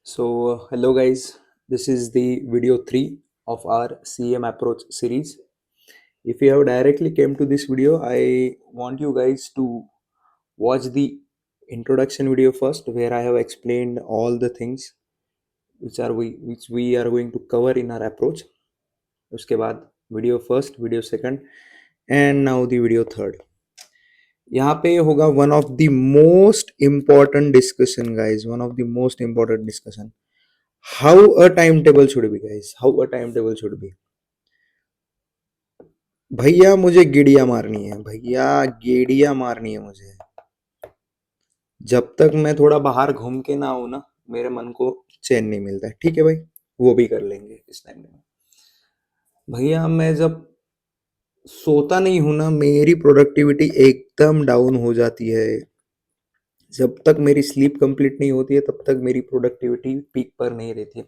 Hello guys, this is the video 3 of our CM approach series. If you have directly came to this video, I want you guys to watch the introduction video first, where I have explained all the things which we are going to cover in our approach. उसके बाद video first, video second, and now the video third. यहाँ पे होगा one of the most important discussion, guys. One of the most important discussion. How a timetable should be, guys. How a timetable should be. भैया मुझे गेड़िया मारनी है, भैया गेड़िया मारनी है मुझे. जब तक मैं थोड़ा बाहर घूम के ना आऊं ना, मेरे मन को चैन नहीं मिलता है. ठीक है भाई, वो भी कर लेंगे इस टाइम में. भैया मैं जब सोता नहीं हूं ना, मेरी प्रोडक्टिविटी एकदम डाउन हो जाती है. जब तक मेरी स्लीप कंप्लीट नहीं होती है, तब तक मेरी प्रोडक्टिविटी पीक पर नहीं रहती है.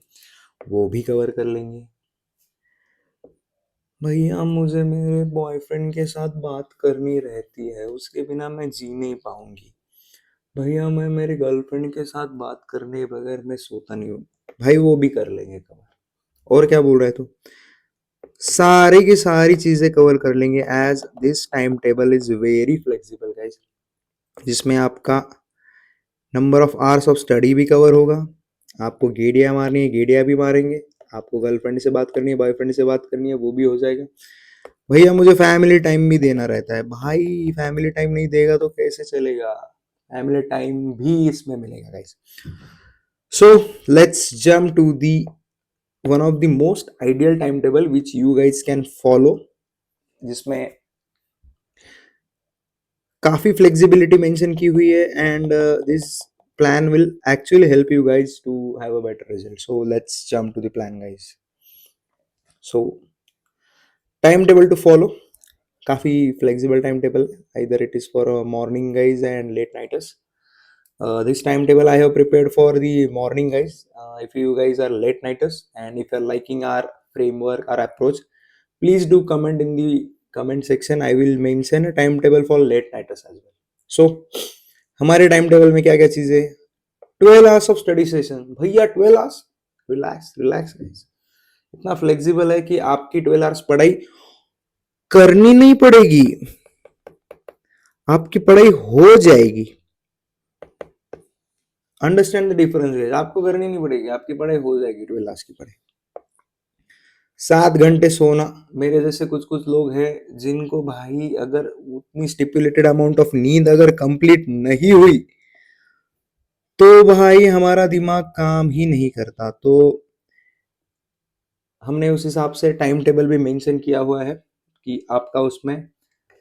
वो भी कवर कर लेंगे. भैया मुझे मेरे बॉयफ्रेंड के साथ बात करनी रहती है, उसके बिना मैं जी नहीं पाऊंगी. भैया मैं मेरी गर्लफ्रेंड के साथ बात करने बगैर मैं सोता नहीं हूँ. भाई वो भी कर लेंगे कवर. और क्या बोल रहा है तू? सारी की सारी चीजें कवर कर लेंगे, as this time table is very flexible guys. जिसमें आपका number of hours of study भी कवर होगा. आपको गेड़िया मारनी है, गेड़िया भी मारेंगे. आपको गर्लफ्रेंड से बात करनी है, बॉयफ्रेंड से बात करनी है, वो भी हो जाएगा. भैया मुझे फैमिली टाइम भी देना रहता है. भाई फैमिली टाइम नहीं देगा तो कैसे चलेगा? फैमिली टाइम भी इसमें मिलेगा guys. So let's jump to the one of the most ideal time table which you guys can follow, जिसमें काफी फ्लेक्सिबिलिटी मेंशन की हुई है. And this plan will actually help you guys to have a better result. So let's jump to the plan, guys. So timetable to follow, काफी flexible timetable. Either it is for morning guys and late nighters. This timetable I have prepared for the morning guys. If you guys are late nighters and if you're liking our framework, our approach, please do comment in the comment section. I will mention a timetable for late nighters as well. So हमारे time table में क्या क्या चीजें? 12 hours of study session. भैया 12 hours? Relax relax guys. इतना flexible है कि आपकी 12 आवर्स पढ़ाई करनी नहीं पड़ेगी, आपकी पढ़ाई हो जाएगी. Understand the difference guys. आपको करनी नहीं पड़ेगी, आपकी पढ़ाई हो जाएगी. 12 आवर्स की पढ़ाई. 7 घंटे सोना. मेरे जैसे कुछ कुछ लोग हैं जिनको भाई अगर उतनी स्टिपुलेटेड अमाउंट ऑफ नींद अगर कंप्लीट नहीं हुई तो भाई हमारा दिमाग काम ही नहीं करता. तो हमने उस हिसाब से टाइम टेबल भी मेंशन किया हुआ है कि आपका उसमें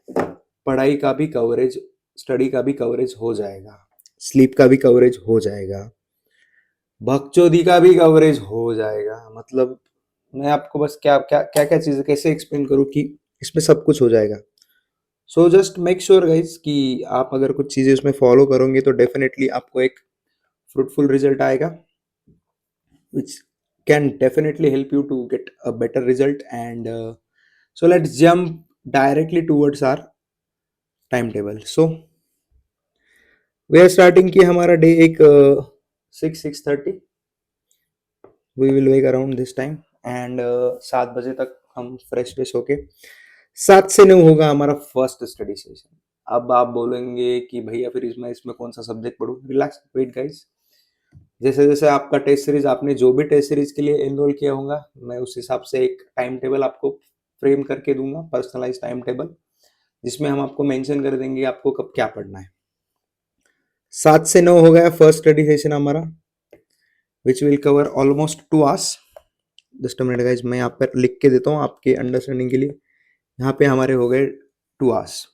पढ़ाई का भी कवरेज, स्टडी का भी कवरेज हो जाएगा, स्लीप का भी कवरेज हो जाएगा, बकचोदी का भी कवरेज हो जाएगा. मतलब मैं आपको बस क्या क्या क्या क्या चीजें कैसे एक्सप्लेन करूं कि इसमें सब कुछ हो जाएगा. So just make sure guys कि आप अगर कुछ चीजें उसमें फॉलो करोगे तो डेफिनेटली आपको एक फ्रूटफुल रिजल्ट आएगा, which can definitely help you to get a better result. And so let's jump directly towards our timetable. So we are starting कि हमारा डे एक 6:30. We will wake around this time and 7 बजे तक हम fresh fresh होके 7 से 9 होगा हमारा फर्स्ट स्टडी सेशन. अब आप बोलेंगे कि भैया फिर इसमें कौन सा सब्जेक्ट पढ़ूं? Relax, wait guys. जैसे जैसे आपका टेस्ट सीरीज, आपने जो भी टेस्ट सीरीज के लिए एनरोल किया होगा, मैं उस हिसाब से एक टाइम टेबल आपको फ्रेम करके दूंगा, पर्सनलाइज टाइम टेबल, जिसमें हम आपको मेंशन कर देंगे आपको कब क्या पढ़ना है. 7 से 9 हो गया फर्स्ट स्टडी सेशन हमारा, which will cover almost 2 hours. Just a minute guys, मैं यहाँ पर लिख के देता हूँ आपके अंडरस्टैंडिंग के लिए. यहाँ पे हमारे हो गए 2 आवर्स.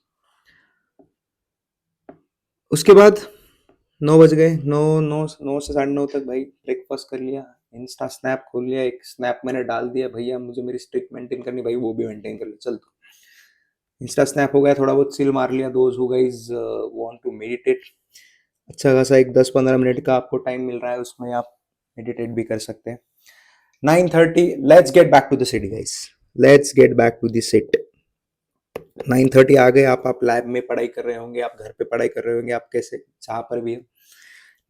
उसके बाद 9 बज गए. 9 से 9:30 तक भाई ब्रेकफास्ट कर लिया, इंस्टा स्नैप खोल लिया, एक स्नैप मैंने डाल दिया, भैया मुझे मेरी स्ट्रिक मेंटेन करनी, भाई वो भी मेंटेन कर लिया. चल तो इंस्टा स्नैप हो गया, थोड़ा बहुत चिल मार लिया. Those who guys want to meditate, अच्छा खासा एक 10-15 मिनट का आपको टाइम मिल रहा है, उसमें आप मेडिटेट भी कर सकते हैं. 9:30 let's get back to the city guys. Let's get back to the sit. 9:30 आ गए. आप लैब में पढ़ाई कर रहे होंगे, आप घर पे पढ़ाई कर रहे होंगे, आप कैसे जहाँ पर भी है.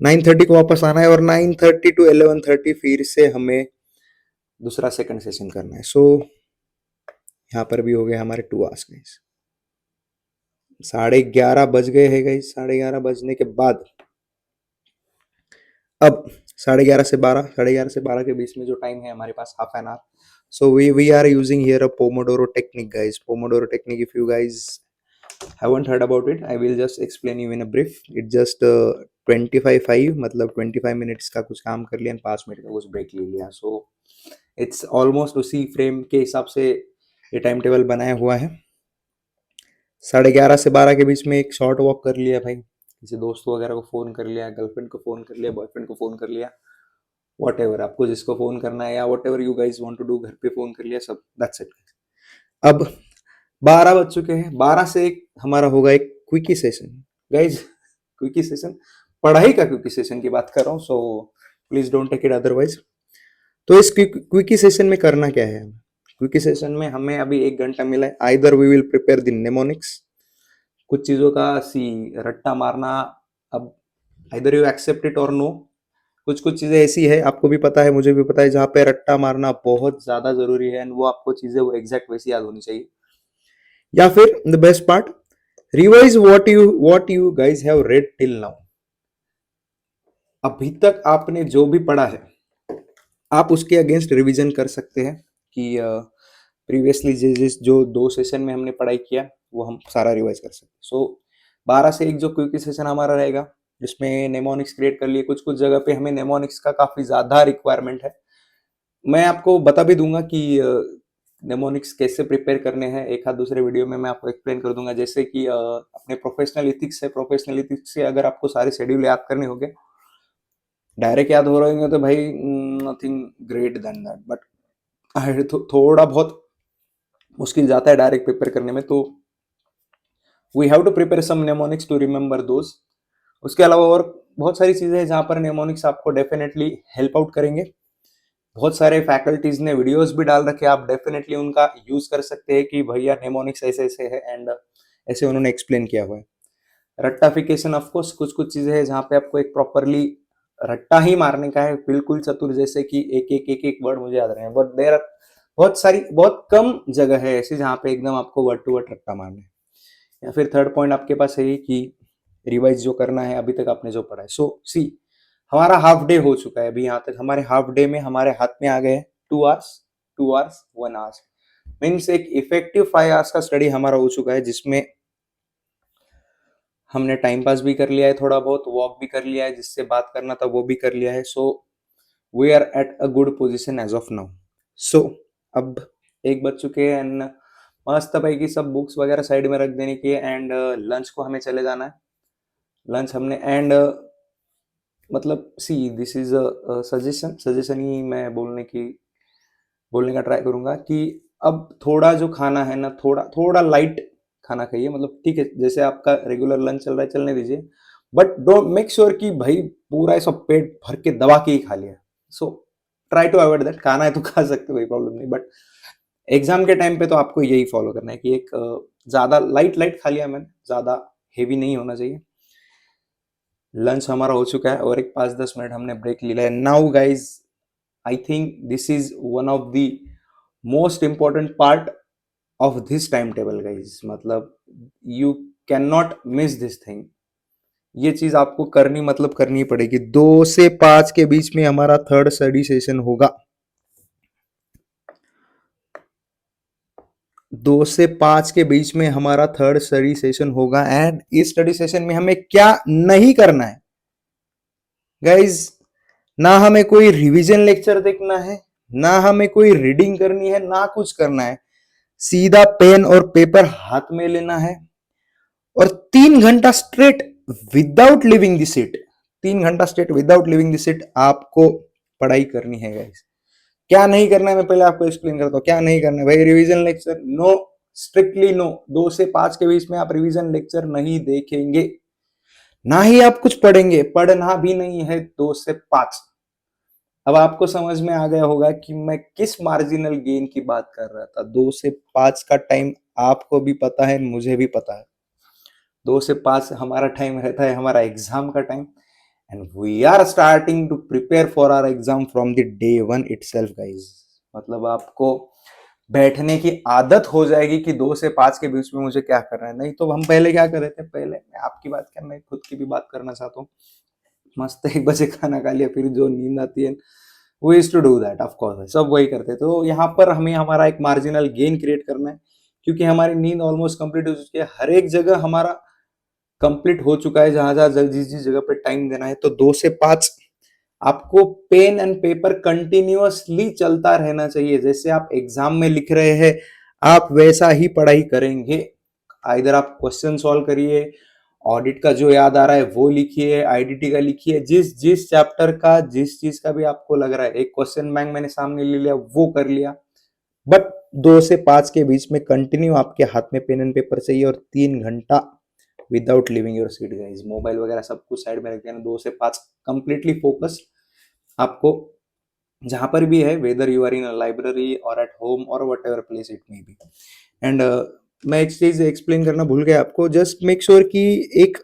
9:30 को वापस आना है और 9:30 to 11:30 फिर से हमें दूसरा सेकंड सेशन करना है। सो यहाँ पर भी हो गए हमारे 2 आवर्स गाइस। 11:30 बज गए हैं गाइस। 11:30 बजने के बाद अब 11:30 के बीच में जो टाइम है हमारे पास half an hour. So we are using here a pomodoro technique guys. Pomodoro technique, if you guys haven't heard about it, I will just explain you in a brief. It just 25 मतलब 25 minutes का कुछ काम कर लिया, 5 minute का कुछ break ले लिया। सो इट्स ऑलमोस्ट उसी फ्रेम के हिसाब से ये टाइम टेबल बनाया हुआ है। 11:30 से 12 के बीच में एक शॉर्ट वॉक कर लिया भाई, किसी दोस्त वगैरह को फ़ोन कर लिया, गर्लफ्रेंड को फ़ोन कर लिया, बॉयफ्रेंड को फ़ोन कर लिया, वॉट एवर आपको जिसको फ़ोन करना है या whatever you guys want to do, घर पे फ़ोन कर लिया, सब दैट्स इट। अब 12 बज चुके हैं। 12 से एक हमारा होगा एक quickie session guys. Quickie session, पढ़ाई का क्विकी सेशन की बात कर रहा हूँ, so please don't take it otherwise. तो इस क्विकी सेशन में करना क्या है? क्विकी सेशन में हमें अभी 1 घंटा मिला है। Either we will prepare the mnemonics, कुछ चीजों का रट्टा मारना। अब आइदर यू एक्सेप्ट इट और नो। कुछ कुछ चीजें ऐसी है, आपको भी पता है मुझे भी पता है, जहाँ पे रट्टा मारना बहुत ज्यादा जरूरी है, एंड वो आपको चीजें वो एग्जैक्ट वैसी याद होनी चाहिए। या फिर the best part, revise what you guys have read till now. अभी तक आपने जो भी पढ़ा है आप उसके अगेंस्ट रिवीजन कर सकते हैं कि प्रीवियसली जो 2 सेशन में हमने पढ़ाई किया वो हम सारा रिवाइज कर सकते हैं। सो 12 से एक जो क्विक सेशन हमारा रहेगा जिसमें नेमोनिक्स क्रिएट कर लिए। कुछ कुछ जगह पे हमें नेमोनिक्स का काफी ज्यादा रिक्वायरमेंट है। मैं आपको बता भी दूंगा कि नेमोनिक्स कैसे प्रिपेयर करने हैं, एक आध दूसरे वीडियो में मैं आपको एक्सप्लेन कर दूंगा। जैसे कि अपने प्रोफेशनल इथिक्स है, प्रोफेशनल इथिक्स से अगर आपको सारे शेड्यूल याद करने होंगे, डायरेक्ट याद हो रहे तो भाई nothing great than that, but थोड़ा बहुत मुश्किल जाता है डायरेक्ट प्रिपेयर करने में, तो we have to prepare some mnemonics to remember those. उसके अलावा और बहुत सारी चीजें हैं जहाँ पर नेमोनिक्स आपको डेफिनेटली हेल्प आउट करेंगे। बहुत सारे फैकल्टीज ने वीडियोस भी डाल रखे, आप डेफिनेटली उनका यूज कर सकते हैं कि भैया नेमोनिक्स ऐसे ऐसे है, एंड ऐसे उन्होंने एक्सप्लेन किया हुआ है। रट्टाफिकेशन, ऑफ कोर्स कुछ कुछ चीजें हैं जहाँ पे आपको एक प्रॉपरली रट्टा ही मारने का है, बिल्कुल चतुर, जैसे कि एक वर्ड मुझे याद रहे हैं, बट देयर बहुत कम जगह है ऐसी जहाँ पे एकदम आपको वर्ड टू वर्ड रट्टा मारना है। या फिर थर्ड पॉइंट आपके पास है कि रिवाइज जो करना है अभी तक आपने जो पढ़ा है। सो सी, हमारा हाफ डे हो चुका है अभी यहाँ तक। हमारे हाफ डे में हमारे हाथ में आ गए 2 आवर्स, 1 आवर्स, मीन्स एक इफेक्टिव 5 आवर्स का स्टडी हमारा हो चुका है, जिसमें हमने टाइम पास भी कर लिया है, थोड़ा बहुत वॉक भी कर लिया है, जिससे बात करना था वो भी कर लिया है। So we are at a good position as of now. So अब 1 बज चुके हैं एंड मस्त भाई की सब बुक्स वगैरह साइड में रख देने की है, एंड लंच को हमें चले जाना है। लंच हमने एंड मतलब see this is a suggestion ही मैं बोलने का ट्राई करूंगा कि अब थोड़ा जो खाना है ना, थोड़ा लाइट खाना खाइए। मतलब ठीक है, जैसे आपका रेगुलर लंच चल रहा है चलने दीजिए, बट डोंट मेक श्योर कि भाई पूरा ऐसा पेट भर के दबा के ही खा लिया। So try to avoid that. खाना है तो खा सकते हो, कोई प्रॉब्लम नहीं, बट एग्जाम के टाइम पे तो आपको यही फॉलो करना है कि एक ज्यादा लाइट खा लिया मैंने, ज्यादा हेवी नहीं होना चाहिए। लंच हमारा हो चुका है और एक 5-10 मिनट हमने ब्रेक लिया है। Now guys, I think this is one of the most important part of this time table guys. मतलब you can not miss this thing. ये चीज आपको करनी पड़ेगी। 2 से 5 के बीच में हमारा थर्ड स्टडी सेशन होगा। 2 से 5 के बीच में हमारा थर्ड स्टडी सेशन होगा, एंड इस स्टडी सेशन में हमें क्या नहीं करना है गाइज? ना हमें कोई रिवीजन लेक्चर देखना है, ना हमें कोई रीडिंग करनी है, ना कुछ करना है। सीधा पेन और पेपर हाथ में लेना है और 3 घंटा straight without leaving the seat, 3 घंटा straight without leaving the seat आपको पढ़ाई करनी है गाइस। क्या नहीं करना है मैं पहले आपको एक्सप्लेन करता हूँ। क्या नहीं करना है भाई? Revision lecture no, strictly no. 2 से 5 के बीच में आप रिवीजन लेक्चर नहीं देखेंगे, ना ही आप कुछ पढ़ेंगे, पढ़ना भी नहीं है 2 से 5। अब आपको समझ में आ गया होगा कि मैं किस मार्जिनल गेन की बात कर रहा था। 2 से 5 का टाइम आपको भी पता है, मुझे भी पता है। 2 से 5 हमारा टाइम रहता है हमारा एग्जाम का time, and we are starting to prepare for our exam from the day one itself guys। मतलब आपको बैठने की आदत हो जाएगी कि 2 से 5 के बीच में मुझे क्या करना है। नहीं तो हम पहले क्या कर रहे थे, पहले मैं आपकी बात क्या, मैं खुद की भी बात करना चाहता हूँ। मस्त 1 बजे खाना खा लिया, फिर जो नींद आती है, we used to do that of course, सब वही करते। तो यहाँ पर हमें हमारा एक मार्जिनल गेन क्रिएट करना है, क्योंकि हमारी नींद ऑलमोस्ट कंप्लीट हो चुकी है। हर एक जगह हमारा कंप्लीट हो चुका है, जहां जहां जिस जिस जगह पे टाइम देना है। तो 2 से 5 आपको पेन एंड पेपर कंटिन्यूअसली चलता रहना चाहिए। जैसे आप एग्जाम में लिख रहे हैं, आप वैसा ही पढ़ाई करेंगे। इधर आप क्वेश्चन सॉल्व करिए, ऑडिट का जो याद आ रहा है वो लिखिए, आईडीटी का लिखिए, जिस जिस चैप्टर का जिस चीज का भी आपको लग रहा है, एक क्वेश्चन बैंक मैंने सामने ले लिया वो कर लिया। बट 2 से 5 के बीच में कंटिन्यू आपके हाथ में पेन एंड पेपर चाहिए, और 3 घंटा without leaving your seat guys. Mobile वगैरह सब कुछ साइड में रख देना। 2 से 5 कंप्लीटली फोकस आपको जहां पर भी है, whether you are in a library और एट होम और whatever place it may be. And मैं एक चीज एक्सप्लेन करना भूल गया आपको, जस्ट मेक श्योर कि एक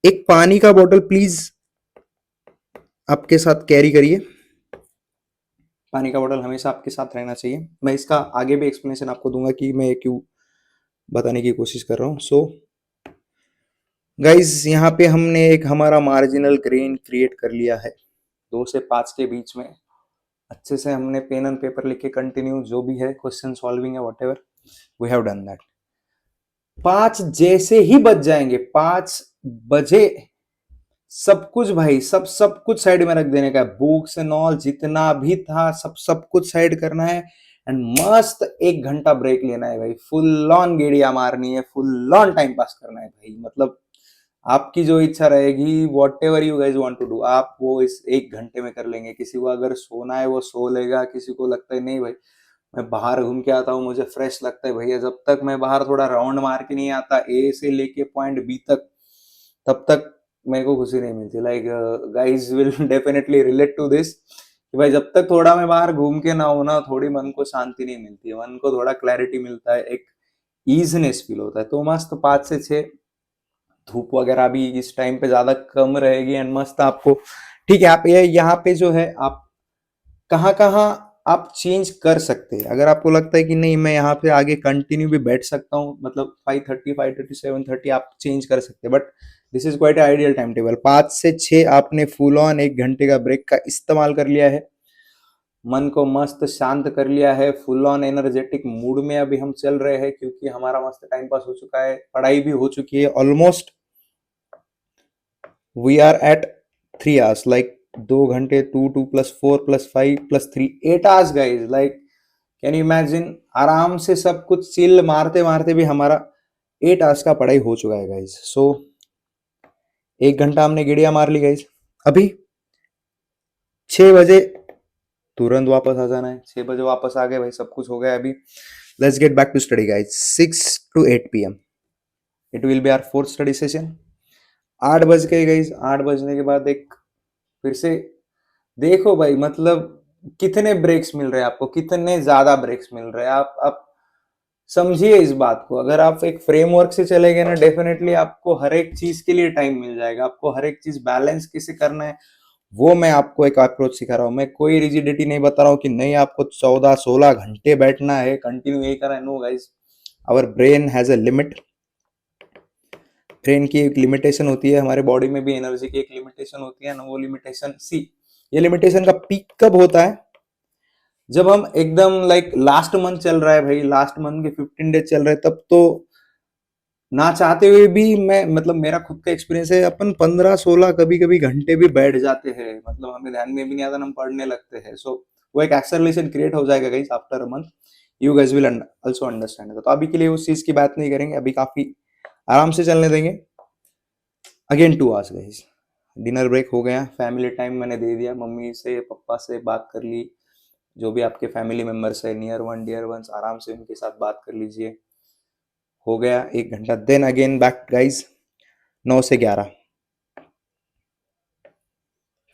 एक पानी का बोतल प्लीज आपके साथ कैरी करिए। पानी का बोतल हमेशा आपके साथ रहना चाहिए। मैं इसका आगे भी एक्सप्लेनेशन आपको दूंगा कि मैं क्यों बताने की कोशिश कर रहा हूँ। सो गाइज, यहाँ पे हमने एक हमारा मार्जिनल गेन क्रिएट कर लिया है। 2 से 5 के बीच में अच्छे से हमने पेन एंड पेपर लिख के कंटिन्यू जो भी है क्वेश्चन सॉल्विंग है whatever, we have done that. 5 जैसे ही बज जाएंगे, 5 बजे सब कुछ भाई, सब कुछ साइड में रख देने का है। बुक्स एंड ऑल जितना भी था सब कुछ साइड करना है, एंड मस्त 1 घंटा ब्रेक लेना है भाई। फुल ऑन गेड़िया मारनी है, फुल ऑन टाइम पास करना है भाई। मतलब आपकी जो इच्छा रहेगी, whatever you guys want to do, आप वो इस 1 घंटे में कर लेंगे। किसी को अगर सोना है वो सो लेगा, किसी को लगता है नहीं भाई मैं बाहर घूम के आता हूँ, मुझे फ्रेश लगता है भैया, जब तक मैं बाहर थोड़ा राउंड मार के नहीं आता ए से लेके पॉइंट बी तक, तब तक मेरे को खुशी नहीं मिलती। Like guys will definitely relate to this कि भाई जब तक थोड़ा मैं बाहर घूम के ना हो ना, थोड़ी मन को शांति नहीं मिलती है, मन को थोड़ा क्लैरिटी मिलता है, एक ईजनेस फील होता है। तो मस्त 5 से 6 धूप वगैरह भी इस टाइम पे ज्यादा कम रहेगी, एंड मस्त आपको ठीक है। आप ये यहाँ पे जो है आप कहाँ कहाँ आप चेंज कर सकते हैं। अगर आपको लगता है कि नहीं मैं यहाँ पे आगे कंटिन्यू भी बैठ सकता हूँ, मतलब 5:30 5:30 7:30 आप चेंज कर सकते हैं, but this is quite ideal time table. 5 से 6 आपने फुल ऑन 1 घंटे का ब्रेक का इस्तेमाल कर लिया है, मन को मस्त शांत कर लिया है, फुल ऑन एनर्जेटिक मूड में अभी हम चल रहे हैं, क्योंकि हमारा मस्त टाइम पास हो चुका है, पढ़ाई भी हो चुकी है almost. We are at 3 hours, like 2 घंटे, 2 plus 4 plus 5 plus 3 8 hours guys। like can you imagine, आराम से सब कुछ चिल मारते मारते भी हमारा 8 hours का पढ़ाई हो चुका है गाइज। सो 1 घंटा हमने गिड़िया मार ली गाइज। अभी 6 बजे तुरंत वापस आ जाना है। 6 बजे वापस आ गए भाई, सब कुछ हो गया। अभी let's get back to study guys. 6 to 8 PM it will be our 4th study session. 8 बज गए गाइज। 8 बजने के बाद एक फिर से देखो भाई, मतलब कितने ब्रेक्स मिल रहे हैं आपको, कितने ज्यादा ब्रेक्स मिल रहे हैं। आप समझिए इस बात को। अगर आप एक फ्रेमवर्क से चलेंगे ना, डेफिनेटली आपको हर एक चीज के लिए टाइम मिल जाएगा। आपको हर एक चीज बैलेंस कैसे करना है वो मैं आपको एक अप्रोच सिखा रहा हूँ। मैं कोई रिजिडिटी नहीं बता रहा हूँ कि नहीं आपको 14-16 घंटे बैठना है, कंटिन्यू यही करना है। No guys, our brain has a limit. Brain की एक लिमिटेशन होती है, हमारे बॉडी में भी एनर्जी की एक लिमिटेशन होती है ना। वो लिमिटेशन ये लिमिटेशन का पीक कब होता है, जब हम एकदम लाइक लास्ट मंथ चल रहा है भाई, लास्ट मंथ के 15 डेज चल रहे हैं, तब तो ना चाहते हुए भी मैं, मतलब मेरा खुद का एक्सपीरियंस है, अपन 15-16 कभी कभी घंटे भी बैठ जाते हैं, मतलब हमें ध्यान में भी नहीं आता, हम पढ़ने लगते हैं। सो वो एक एक्सेलरेशन क्रिएट हो जाएगा guys after a month. You guys will also understand. तो अभी के लिए उस चीज की बात नहीं करेंगे, अभी काफी आराम से चलने देंगे। Again 2 hours guys, dinner break हो गया, फैमिली टाइम मैंने दे दिया, मम्मी से पापा से बात कर ली, जो भी आपके फैमिली मेंबर्स है, नियर वन डियर वंस, आराम से उनके साथ बात कर लीजिए। हो गया 1 घंटा। देन अगेन बैक गाइज, 9 से 11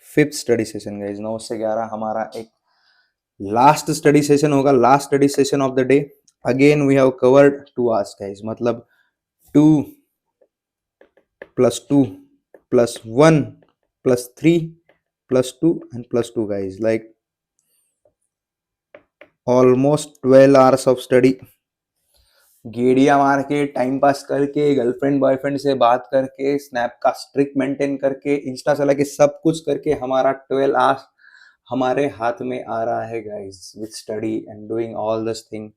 5th स्टडी सेशन गाइज। 9 से 11 हमारा एक लास्ट स्टडी सेशन होगा, last study session of the day. Again we have covered 2 hours guys, मतलब 2 + 2 +1 +3 +2 and +2 guys, like almost 12 hours of study. गेड़िया मार के, टाइम पास करके, girlfriend boyfriend से बात करके, स्नैप का स्ट्रिक मेंटेन करके, इंस्टा चला के, सब कुछ करके हमारा 12 आवर्स हमारे हाथ में आ रहा है guys, with study and doing all this thing.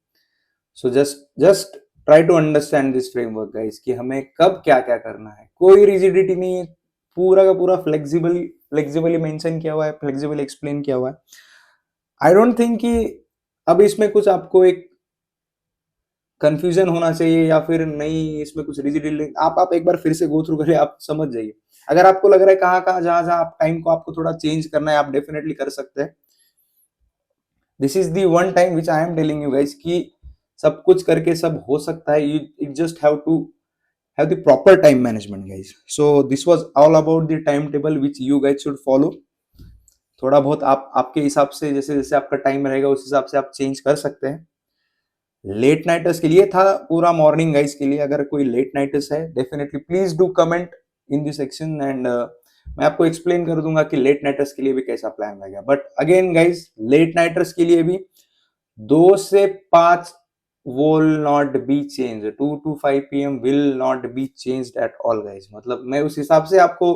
So just try to understand this framework guys, कि हमें कब क्या क्या करना है. कोई रिजिडिटी नहीं है, पूरा का पूरा फ्लेक्सिबली मेंशन किया हुआ है, फ्लेक्सिबली एक्सप्लेन किया हुआ है. आई डोंट थिंक कि अब इसमें कुछ आपको एक कंफ्यूजन होना चाहिए या फिर नहीं, इसमें कुछ रिजिडिटी. आप एक बार फिर से गो थ्रू करें, आप समझ जाइए. अगर आपको लग रहा है कहाँ जहां आप टाइम को आपको थोड़ा चेंज करना है, आप डेफिनेटली कर सकते हैं. This is the one time which I am telling you guys कि सब कुछ करके सब हो सकता है. You just have to have the proper time management guys. So this was all about the timetable which you guys should follow. थोड़ा बहुत आप आपके हिसाब से, जैसे जैसे आपका टाइम रहेगा उस हिसाब से आप चेंज कर सकते हैं. लेट नाइटर्स के लिए था पूरा मॉर्निंग गाइस के लिए. अगर कोई लेट नाइटर्स है, definitely please do comment in this section and मैं आपको एक्सप्लेन कर दूंगा कि लेट नाइटर्स के लिए भी कैसा प्लान रहेगा. बट अगेन गाइस, लेट नाइटर्स के लिए भी 2 से 5 will not be changed. 2 to 5 PM will not be changed at all guys. मतलब मैं उस हिसाब से आपको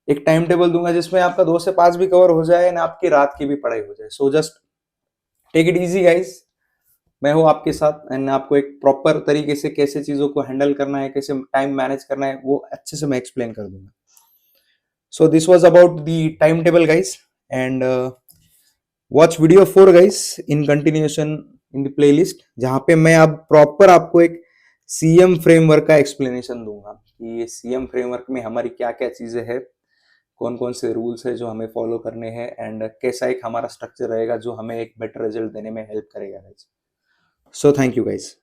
एक टाइम टेबल दूंगा जिसमें आपका 2 से 5 भी कवर हो जाए ना, आपकी रात की भी पढ़ाई हो जाए. So just take it easy guys. मैं हूँ आपके साथ एंड आपको एक प्रॉपर तरीके से कैसे चीजों को हैंडल करना है, कैसे टाइम मैनेज करना है, वो अच्छे से मैं एक्सप्लेन कर दूंगा. So this was about the time table guys and watch video 4 guys in continuation in the playlist, जहां पे मैं अब प्रॉपर आपको एक सीएम फ्रेमवर्क का एक्सप्लेनेशन दूंगा कि ये सीएम फ्रेमवर्क में हमारी क्या क्या चीजें हैं, कौन कौन से रूल्स है जो हमें फॉलो करने हैं एंड कैसा एक हमारा स्ट्रक्चर रहेगा जो हमें एक बेटर रिजल्ट देने में हेल्प करेगा guys. So thank you guys.